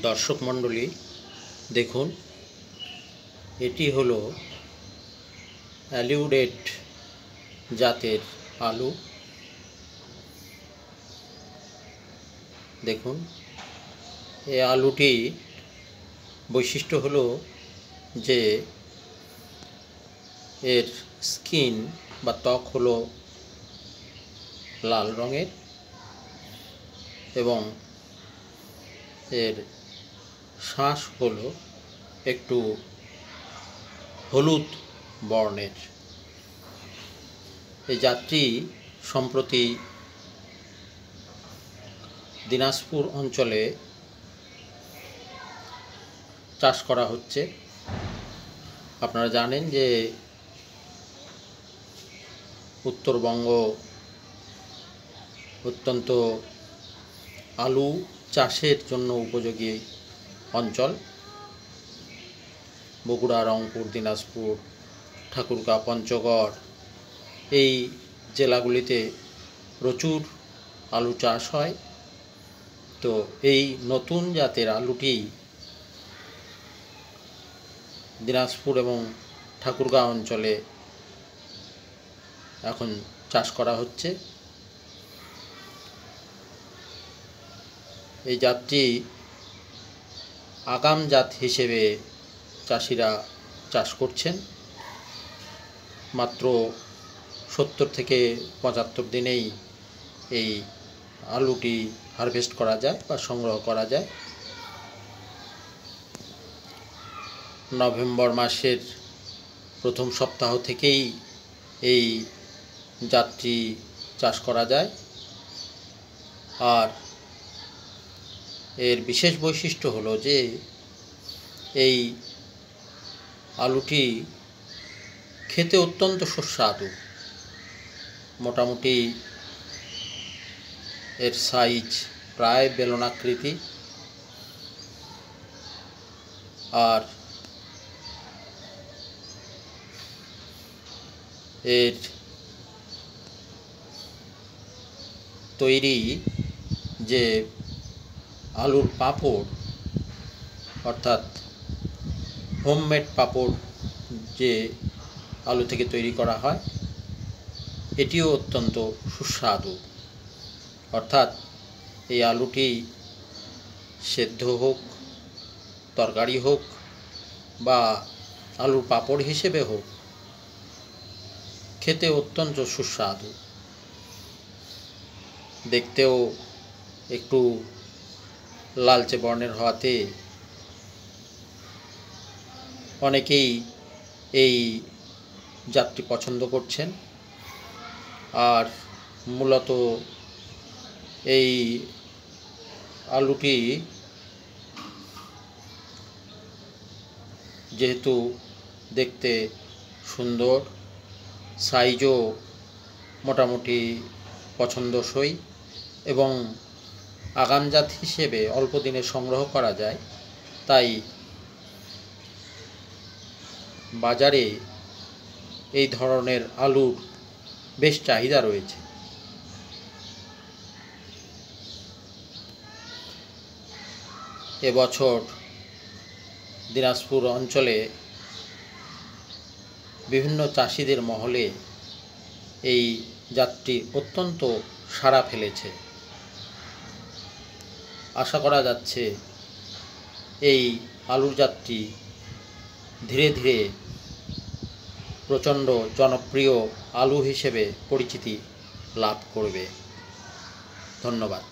দর্শক মণ্ডলী দেখুন, এটি হলো অ্যালিউডেট জাতের আলু। দেখুন, এই আলুটি বৈশিষ্ট্য হলো যে এর স্কিন বা ত্বক হলো লাল রঙের এবং এর শ্বাস হলো একটু হলুদ বর্ণের। এই জাতটি সম্প্রতি দিনাজপুর অঞ্চলে চাষ করা হচ্ছে। আপনারা জানেন যে উত্তরবঙ্গ অত্যন্ত আলু চাষের জন্য উপযোগী অঞ্চল। বগুড়া, রংপুর, দিনাজপুর, ঠাকুরগাঁও, পঞ্চগড় এই জেলাগুলিতে প্রচুর আলু চাষ হয়। তো এই নতুন জাতের আলুটি দিনাজপুর এবং ঠাকুরগাঁও অঞ্চলে এখন চাষ করা হচ্ছে। এই জাতটি আগাম জাত হিসেবে চাষিরা চাষ করছেন। মাত্র 70 থেকে 75 দিনেই এই আলুটি হারভেস্ট করা যায় বা সংগ্রহ করা যায়। নভেম্বর মাসের প্রথম সপ্তাহ থেকেই এই জাতটি চাষ করা যায়। আর এর বিশেষ বৈশিষ্ট্য হলো যে এই আলুটি খেতে অত্যন্ত সুস্বাদু। মোটামুটি এর সাইজ প্রায় বেলনাকৃতি, আর এর তৈরি যে আলুর পাঁপড়, অর্থাৎ হোমমেড পাঁপড় যে আলু থেকে তৈরি করা হয়, এটিও অত্যন্ত সুস্বাদু। অর্থাৎ এই আলুটি সেদ্ধ হোক, তরকারি হোক বা আলুর পাঁপড় হিসেবে হোক, খেতে অত্যন্ত সুস্বাদু। দেখতেও একটু লালচে বর্ণের হওয়াতে অনেকেই এই জাতটি পছন্দ করছেন। আর মূলত এই আলুটি যেহেতু দেখতে সুন্দর, সাইজও মোটামুটি পছন্দসই এবং আগাম জাত হিসেবে অল্প দিনে সংগ্রহ করা যায়, তাই বাজারে এই ধরনের আলুর বেশ চাহিদা রয়েছে। এবছর দিনাজপুর অঞ্চলে বিভিন্ন চাষিদের মহলে এই জাতটি অত্যন্ত সাড়া ফেলেছে। আশা করা যাচ্ছে এই আলুর জাতটি ধীরে ধীরে প্রচণ্ড জনপ্রিয় আলু হিসেবে পরিচিতি লাভ করবে। ধন্যবাদ।